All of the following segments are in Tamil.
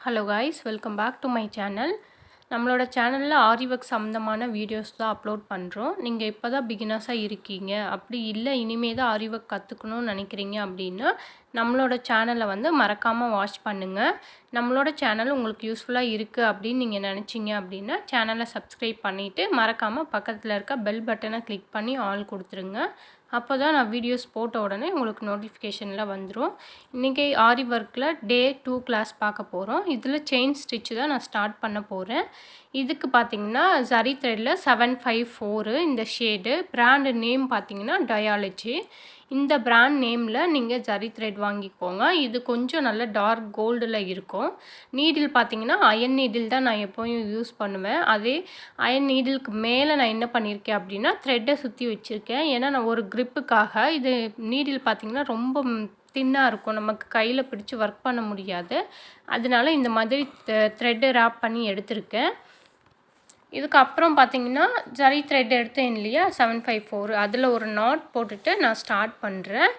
Hello guys, welcome back to my channel. நம்மளோட சேனலில் ஆரி ஒர்க் சம்மந்தமான வீடியோஸ் தான் அப்லோட் பண்ணுறோம். நீங்கள் இப்போ தான் பிகினர்ஸாக இருக்கீங்க, அப்படி இல்லை இனிமேல் தான் ஆரி ஒர்க் கற்றுக்கணும்னு நினைக்கிறீங்க அப்படின்னா நம்மளோட சேனலை மறக்காமல் வாட்ச் பண்ணுங்கள். நம்மளோட சேனல் உங்களுக்கு யூஸ்ஃபுல்லாக இருக்குது அப்படின்னு நீங்கள் நினச்சிங்க அப்படின்னா சேனலை சப்ஸ்கிரைப் பண்ணிவிட்டு மறக்காமல் பக்கத்தில் இருக்க பெல் பட்டனை கிளிக் பண்ணி ஆல் கொடுத்துருங்க. அப்போ தான் நான் வீடியோஸ் போட்ட உடனே உங்களுக்கு நோட்டிஃபிகேஷனில் வந்துடும். இன்றைக்கி ஆரி ஒர்க்கில் டே 2 கிளாஸ் பார்க்க போகிறோம். இதில் செயின் ஸ்டிச் தான் நான் ஸ்டார்ட் பண்ண போகிறேன். இதுக்கு பார்த்திங்கன்னா ஜரி த்ரெட்டில் 754 இந்த ஷேடு. பிராண்டு நேம் பார்த்திங்கன்னா டயாலஜி. இந்த பிராண்ட் நேமில் நீங்கள் ஜரி த்ரெட் வாங்கிக்கோங்க. இது கொஞ்சம் நல்ல டார்க் கோல்டில் இருக்கும். நீடில் பார்த்திங்கன்னா அயன் நீடில் தான் நான் எப்போயும் யூஸ் பண்ணுவேன். அதே அயன் நீடிலுக்கு மேலே நான் என்ன பண்ணியிருக்கேன் அப்படின்னா த்ரெட்டை சுற்றி வச்சுருக்கேன். ஏன்னா நான் ஒரு க்ரிப்புக்காக. இது நீடில் பார்த்திங்கன்னா ரொம்ப தின்னாக இருக்கும், நமக்கு கையில் பிடிச்சி ஒர்க் பண்ண முடியாது. அதனால இந்த மாதிரி த்ரெட்டை ரேப் பண்ணி எடுத்திருக்கேன். இதுக்கப்புறம் பார்த்திங்கன்னா ஜரி த்ரெட் எடுத்தேன் இல்லையா 754, அதில் ஒரு நாட் போட்டுட்டு நான் ஸ்டார்ட் பண்ணுறேன்.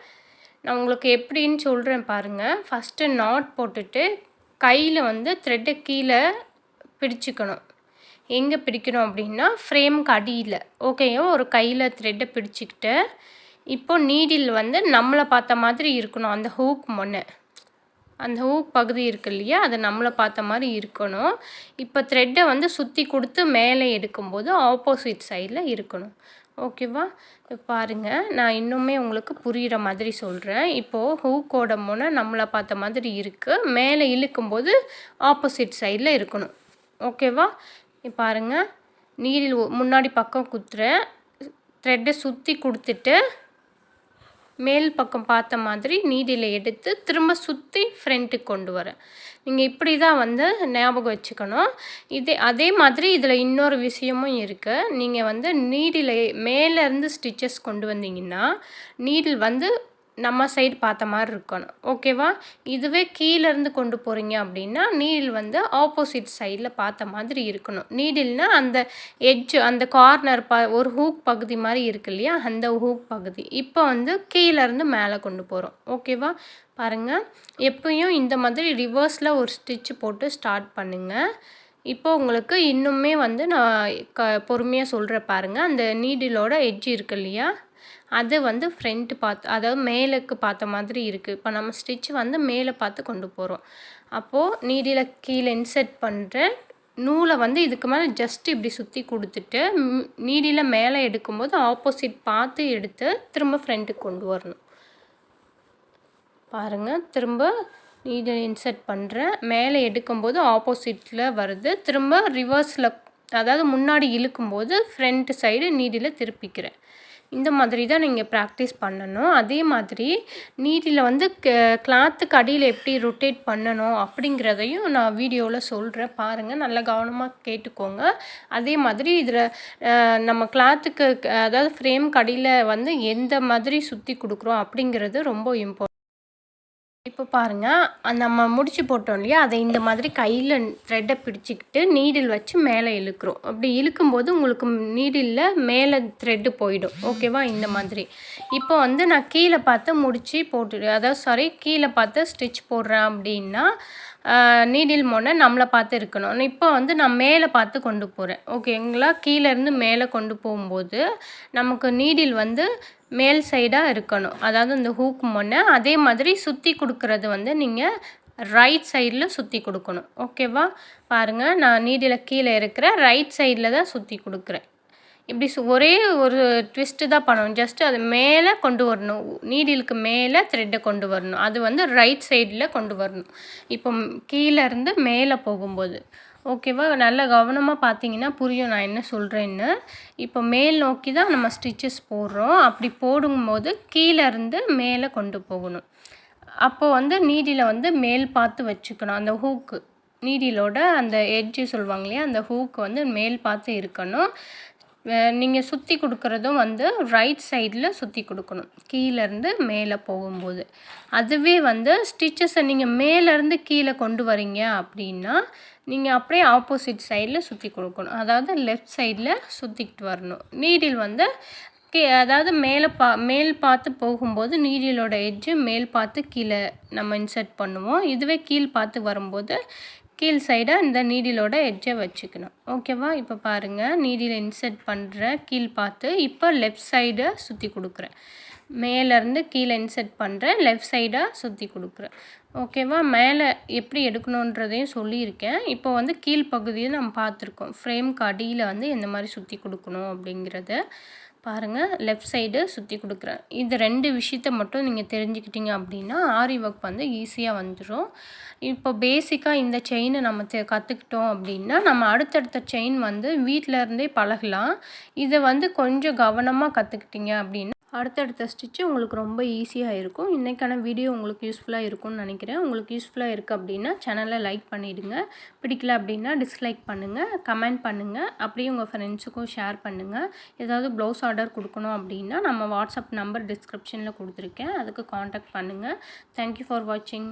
நான் உங்களுக்கு எப்படின்னு சொல்கிறேன் பாருங்கள். ஃபஸ்ட்டு நாட் போட்டுட்டு கையில் த்ரெட்டை கீழே பிடிச்சிக்கணும். எங்கே பிடிக்கணும் அப்படின்னா ஃப்ரேமுக்கு அடியில். ஓகேவா, ஒரு கையில் த்ரெட்டை பிடிச்சிக்கிட்டு இப்போது நீடில் நம்மளை பார்த்த மாதிரி இருக்கணும். அந்த ஹூக் அந்த ஹூக் பகுதி இருக்கு இல்லையா, அது நம்மளை பார்த்த மாதிரி இருக்கணும். இப்போ த்ரெட்டை சுற்றி கொடுத்து மேலே எடுக்கும்போது ஆப்போசிட் சைடில் இருக்கணும். ஓகேவா, பாருங்கள், நான் இன்னுமே உங்களுக்கு புரிகிற மாதிரி சொல்கிறேன். இப்போது ஹூக்கோட முனை நம்மளை பார்த்த மாதிரி இருக்குது, மேலே இழுக்கும்போது ஆப்போசிட் சைடில் இருக்கணும். ஓகேவா, பாருங்கள், நீடில் முன்னாடி பக்கம் குத்துறேன், த்ரெட்டை சுற்றி கொடுத்துட்டு மேல் பக்கம் பார்த்த மாதிரி நீடில் எடுத்து திரும்ப சுற்றி ஃப்ரண்ட்டுக்கு கொண்டு வரேன். நீங்கள் இப்படி தான் ஞாபகம் வச்சுக்கணும். அதே மாதிரி இதில் இன்னொரு விஷயமும் இருக்குது. நீங்கள் நீடில் மேலேருந்து ஸ்டிச்சஸ் கொண்டு வந்தீங்கன்னா நீடில் நம்ம சைடு பார்த்த மாதிரி இருக்கணும். ஓகேவா, இதுவே கீழேருந்து கொண்டு போகிறீங்க அப்படின்னா நீடில் ஆப்போசிட் சைடில் பார்த்த மாதிரி இருக்கணும். நீடில்னால் அந்த எட்ஜ், அந்த கார்னர் ஒரு ஹூக் பகுதி மாதிரி இருக்கு இல்லையா, அந்த ஹூக் பகுதி இப்போ கீழேருந்து மேலே கொண்டு போகிறோம். ஓகேவா, பாருங்கள், எப்பயும் இந்த மாதிரி ரிவர்ஸில் ஒரு ஸ்டிச் போட்டு ஸ்டார்ட் பண்ணுங்கள். இப்போ உங்களுக்கு இன்னுமே நான் பொறுமையாக சொல்கிறேன் பாருங்கள். அந்த நீடிலோட எட்ஜ் இருக்கு இல்லையா, அது ஃப்ரண்ட்டு பார்த்து, அதாவது மேலுக்கு பார்த்த மாதிரி இருக்குது. இப்போ நம்ம ஸ்டிச் மேலே பார்த்து கொண்டு போகிறோம். அப்போது நீடில் கீழே இன்செர்ட் பண்ணுறேன். நூலை இதுக்கு மேலே ஜஸ்ட் இப்படி சுற்றி கொடுத்துட்டு நீடில் மேலே எடுக்கும்போது ஆப்போசிட் பார்த்து எடுத்து திரும்ப ஃப்ரண்ட்டுக்கு கொண்டு வரணும். பாருங்கள், திரும்ப நீடில் இன்செர்ட் பண்ணுறேன், மேலே எடுக்கும்போது ஆப்போசிட்டில் வருது, திரும்ப ரிவர்ஸில், அதாவது முன்னாடி இழுக்கும்போது ஃப்ரண்ட் சைடு நீடில் திருப்பிக்கிறேன். இந்த மாதிரி தான் நீங்கள் ப்ராக்டிஸ் பண்ணணும். அதே மாதிரி நீடில் கிளாத்துக்கு அடியில் எப்படி ரொட்டேட் பண்ணணும் அப்படிங்கிறதையும் நான் வீடியோவில் சொல்கிறேன். பாருங்கள், நல்லா கவனமாக கேட்டுக்கோங்க. அதே மாதிரி இதில் நம்ம கிளாத்துக்கு, அதாவது ஃப்ரேம்க்கு அடியில் எந்த மாதிரி சுற்றி கொடுக்குறோம் அப்படிங்கிறது ரொம்ப இம்பார்ட்டன்ட். இப்போ பாருங்கள், நம்ம முடிச்சு போட்டோம் இல்லையா, அதை இந்த மாதிரி கையில் த்ரெட்டை பிடிச்சிக்கிட்டு நீடில் வச்சு மேலே இழுக்கிறோம். அப்படி இழுக்கும்போது உங்களுக்கு நீடிலில் மேலே த்ரெட்டு போயிடும். ஓகேவா, இந்த மாதிரி. இப்போ நான் கீழே பார்த்து முடிச்சு போட்டு, அதாவது கீழே பார்த்து ஸ்டிச் போடுறேன் அப்படின்னா நீடில் முனை நம்மளை பார்த்து இருக்கணும். இப்போ நான் மேலே பார்த்து கொண்டு போகிறேன். ஓகேங்களா, கீழேருந்து மேலே கொண்டு போகும்போது நமக்கு நீடில் மேல் சைடாக இருக்கணும், அதாவது இந்த ஹூக் முனை. அதே மாதிரி சுற்றி கொடுக்குறது நீங்கள் ரைட் சைடில் சுற்றி கொடுக்கணும். ஓகேவா, பாருங்கள், நான் நீடில் கீழே இருக்கிற ரைட் சைடில் தான் சுற்றி கொடுக்குறேன். இப்படி ஒரே ஒரு ட்விஸ்ட்டு தான் பண்ணணும். ஜஸ்ட்டு அது மேலே கொண்டு வரணும், நீடிலுக்கு மேலே த்ரெட்டை கொண்டு வரணும். அது ரைட் சைடில் கொண்டு வரணும். இப்போ கீழேருந்து மேலே போகும்போது. ஓகேவா, நல்ல கவனமாக பார்த்தீங்கன்னா புரியும் நான் என்ன சொல்கிறேன்னு. இப்போ மேல் நோக்கி தான் நம்ம ஸ்டிச்சஸ் போடுறோம். அப்படி போடும்போது கீழேருந்து மேலே கொண்டு போகணும். அப்போது நீடில் மேல் பார்த்து வச்சுக்கணும். அந்த ஹூக்கு, நீடிலோட அந்த எட்ஜு சொல்லுவாங்க இல்லையா, அந்த ஹூக்கு மேல் பார்த்து இருக்கணும். நீங்கள் சுற்றி கொடுக்குறதும் ரைட் சைடில் சுற்றி கொடுக்கணும், கீழேருந்து மேலே போகும்போது. அதுவே ஸ்டிச்சஸை நீங்கள் மேலேருந்து கீழே கொண்டு வரீங்க அப்படின்னா நீங்கள் அப்படியே ஆப்போசிட் சைடில் சுற்றி கொடுக்கணும், அதாவது லெஃப்ட் சைடில் சுற்றிக்கிட்டு வரணும். நீடில் அதாவது மேல் பார்த்து போகும்போது நீடிலோட எட்ஜு மேல் பார்த்து கீழே நம்ம இன்சர்ட் பண்ணுவோம். இதுவே கீழ் பார்த்து வரும்போது கீழ் சைடாக இந்த நீடிலோட எட்ஜை வச்சுக்கணும். ஓகேவா? இப்போ பாருங்கள், நீடில் இன்சர்ட் பண்ணுறேன் கீழ் பார்த்து. இப்போ லெஃப்ட் சைடை சுற்றி கொடுக்குறேன். மேலேருந்து கீழே இன்சர்ட் பண்ணுறேன், லெஃப்ட் சைடாக சுற்றி கொடுக்குறேன். ஓகேவா? மேலே எப்படி எடுக்கணுன்றதையும் சொல்லியிருக்கேன். இப்போ வந்து கீழ் பகுதியை நம்ம பார்த்துருக்கோம். ஃப்ரேம்க்கு அடியில் வந்து எந்த மாதிரி சுற்றி கொடுக்கணும் அப்படிங்கிறத பாருங்கள். லெஃப்ட் சைடு சுற்றி கொடுக்குறேன். இந்த 2 விஷயத்த மட்டும் நீங்கள் தெரிஞ்சுக்கிட்டீங்க அப்படின்னா ஆரி ஒர்க் வந்து ஈஸியாக வந்துடும். இப்போ பேசிக்காக இந்த செயினை நம்ம கற்றுக்கிட்டோம் அப்படின்னா நம்ம அடுத்தடுத்த செயின் வந்து வீட்டில் இருந்தே பழகலாம். இதை வந்து கொஞ்சம் கவனமாக கற்றுக்கிட்டீங்க அப்படின்னா அடுத்தடுத்த ஸ்டிச்சு உங்களுக்கு ரொம்ப ஈஸியாக இருக்கும். இன்றைக்கான வீடியோ உங்களுக்கு யூஸ்ஃபுல்லாக இருக்கும்னு நினைக்கிறேன். உங்களுக்கு யூஸ்ஃபுல்லாக இருக்குது அப்படின்னா சேனலை லைக் பண்ணிவிடுங்க. பிடிக்கல அப்படின்னா டிஸ்லைக் பண்ணுங்கள், கமெண்ட் பண்ணுங்கள். அப்படியே உங்கள் ஃப்ரெண்ட்ஸுக்கும் ஷேர் பண்ணுங்கள். ஏதாவது ப்ளவுஸ் ஆர்டர் கொடுக்கணும் அப்படின்னா நம்ம வாட்ஸ்அப் நம்பர் டிஸ்கிரிப்ஷனில் கொடுத்துருக்கேன், அதுக்கு காண்டாக்ட் பண்ணுங்கள். தேங்க்யூ ஃபார் வாட்சிங்.